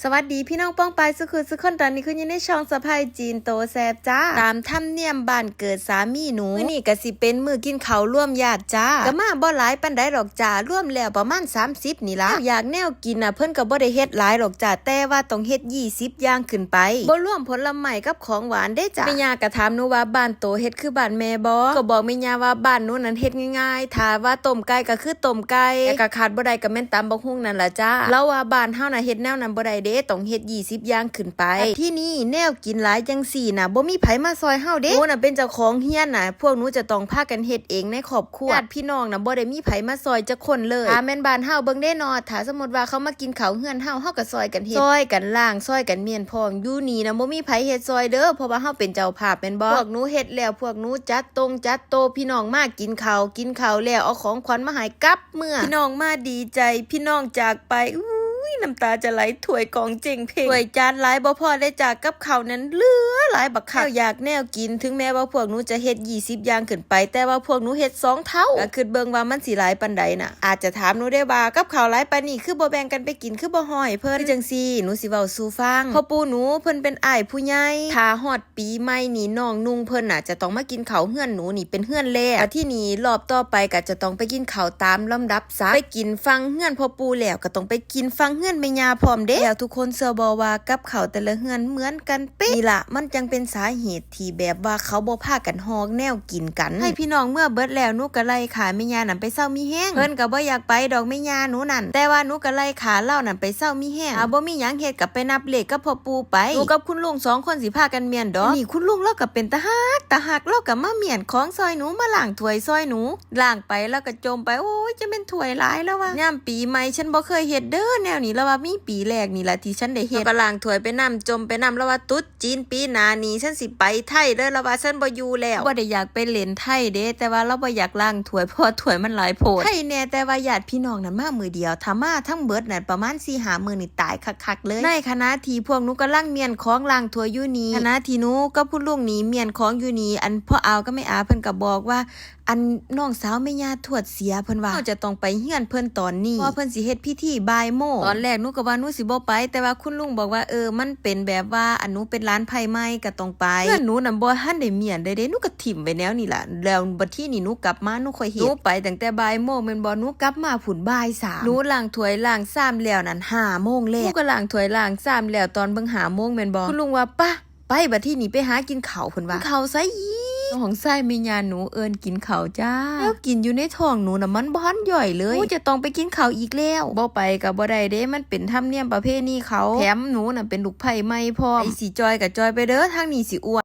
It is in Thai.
สวัสดีพี่น้องป้องปายสุขุสุขคนตอนนี้คืออยู่ในช่องสะพายจีนโตแซบจ้าตามธรรมเนียมบ้านเกิดสามีหนูมื้อนี้ก็สิเป็นมื้อกินข้าวร่วมญาติจ้าก็มาบ่หลายปานใดดอกจ้าร่วมแล้วประมาณ30นี่ล่ะอยากแนวกินน่ะเพิ่นก็บ่ได้เฮ็ดหลายดอกจ้าแต่ว่าต้องเฮ็ด20อย่างขึ้นไปบ่รวมผลไม้กับของหวานเด้จ้าแม่ย่าก็ถามหนูว่าบ้านโตเฮ็ดคือบ้านแม่บ่ก็บอกแม่ย่าว่าบ้านหนูนั้นเฮ็ดง่ายๆถ้าว่าต้มไก่ก็คือต้มไก่แต่ก็ขาดบ่ได้ก็แม่นตำบักหุ่งนั่นล่ะจ้าแล้วว่าบ้านเฮาน่ะเฮ็ดแนวนั้นบ่ได้เด้ต้องเฮ็ด10อย่างขึ้นไปที่นี่แนวกินหลายจังสี่น่ะบ่มีไผมาซอยเฮาเด้หนูน่ะเป็นเจ้าของเฮียนน่ะพวกหนูจะต้องพากันเฮ็ดเองในครอบครัวญาติพี่น้องน่ะบ่ได้มีไผมาซอยจักคนเลยถ้าแม่นบ้านเฮาเบิ่งได้นอถ้าสมมุติว่าเขามากินข้าวเฮือนเฮาก็ซอยกันเฮ็ดซอยกันล้างซอยกันเมียนพองอยู่นี่น่ะบ่มีไผเฮ็ดซอยเด้อเพราะว่าเฮาเป็นเจ้าภาพแม่นบ่พวกหนูเฮ็ดแล้วพวกหนูจัดโตพี่น้องมากินข้าวแล้วเอาของขวัญมาให้กลับเมื่อพี่น้องมาดีใจพี่น้องจากไปน้ำตาจะไหลถ้วยกองเจงเพลงถ้วยจานหลายบ่พอได้จากกับข้าวนั้นเหลือหลายบักข้าวอยากแนวกินถึงแม้ว่าพวกหนูจะเฮ็ด20อย่างขึ้นไปแต่ว่าพวกหนูเฮ็ด2เท่าก็คิดเบิ่งว่ามันสิหลายปานใดน่ะอาจจะถามหนูได้ว่ากับข้าวหลายปานนี้คือบ่แบ่งกันไปกินคือบ่ฮ้อยเพิ่นจังซี่หนูสิเว้าสู่ฟังพ่อปู่หนูเพิ่นเป็นอ้ายผู้ใหญ่ถ้าฮอดปีใหม่นี่น้องนุ่งเพิ่นน่ะจะต้องมากินข้าวเฮือนหนูนี่เป็นเฮือนแรกที่นี่รอบต่อไปก็จะต้องไปกินข้าวตามลำดับซะไปกินฟังเฮือนพ่อปู่แล้วก็ต้องไปกินฟังเฮือนแม่ย่าพร้อมเด้แล้วทุกคนเชื่อบ่ว่ากับข้าวแต่ละเฮือนเหมือนกันเป๊ะนี่ล่ะมันจังเป็นสาเหตุที่แบบว่าเขาบ่พากันฮอกแนวกินกันให้พี่น้องเมื่อเบิดแล้วหนูก็ไล่ขาแม่ย่านั่นไปเซามีแห้งเพิ่นก็บ่อยากไปดอกแม่ย่าหนูนั่นแต่ว่าหนูก็ไล่ขาเล่านั่นไปเซามีแห้งบ่มีหยังเฮ็ดก็ไปนับเลขกับพ่อปู่ไปหนูกับคุณลุง2คนสิพากันเมียนดอกนี่คุณลุงเราก็เป็นตาฮักเราก็มาเมียนของซอยหนูมาล้างถ้วยซอยหนูล้างไปแล้วก็จมไปโอ้ยจะเป็นถ้วยหลายแล้วว่ะยามปีใหม่ฉันบ่เคยเฮ็ดเด้อแนวนี้แล้วว่ามีปีแรกนี่ล่ะที่ฉันได้เฮ็ดก็ล้างถ้วยไปน้ำจมไปน้ำแล้วว่าตุ๊ดจีนปีหน้านี้ฉันสิไปไทยเด้อแล้วว่าฉันบ่อยู่แล้วบ่ได้อยากไปเล่นไทยเด้แต่ว่าเราบ่อยากล้างถ้วยเพราะถ้วยมันหลายโพดไทยแน่แต่ว่าญาติพี่น้องนั้นมามื้อเดียวถ้ามาทั้งเบิดนั่นประมาณ 4-5 มื้อนี่ตายคักๆเลยในคณะที่พวกหนูกำลังเมียนของล้างถ้วยอยู่นี่คณะที่หนูกับผู้ลุงนี่เมียนของอยู่นี่อันพ่ออาวก็ไม่อาเพิ่นก็บอกว่าอันน้องสาวแม่ย่าทวดเสียเพิ่นว่าเราจะต้องไปเฮือนเพิ่นตอนนี้เพราะเพิ่นสิเฮ็ดพิธีบ่ายโมงตอนแรกหนูก็ว่าหนูสิบ่ไปแต่ว่าคุณลุงบอกว่ามันเป็นแบบว่าอันหนูเป็นร้านไผไหม้ก็ต้องไปเพื่อนหนูน่ะบ่ทันได้เมียนได้หนูก็ถิ่มไปแนวนี่ล่ะแล้วบัดทีนี้หนูกลับมาหนูค่อยเฮ็ดหนูไปตั้งแต่บ่ายโมงแม่นบ่หนูกลับมาพุ่นบ่าย3หนูล้างถ้วยล้างชามแล้วนั่น5โมงแล้วหนูก็ล้างถ้วยล้างชามแล้วตอนเบิ่ง5โมงแม่นบ่คุณลุงว่าปะไปบัดทีนี้ไปหากินข้าวเพิ่นว่าข้าวไสอีของไส้แม่ย่าหนูเอิ้นกินข้าวจ้าแล้วกินอยู่ในท้องหนูน่ะมันบ่ทันย่อยเลยหนูจะต้องไปกินข้าวอีกแล้วบ่ไปก็บ่ได้เด้มันเป็นธรรมเนียมประเพณีเขาแถมหนูน่ะเป็นลูกไผ่ใหม่พร้อมไอ้สิจอยก็จอยไปเด้อทางนี้สิอ้วน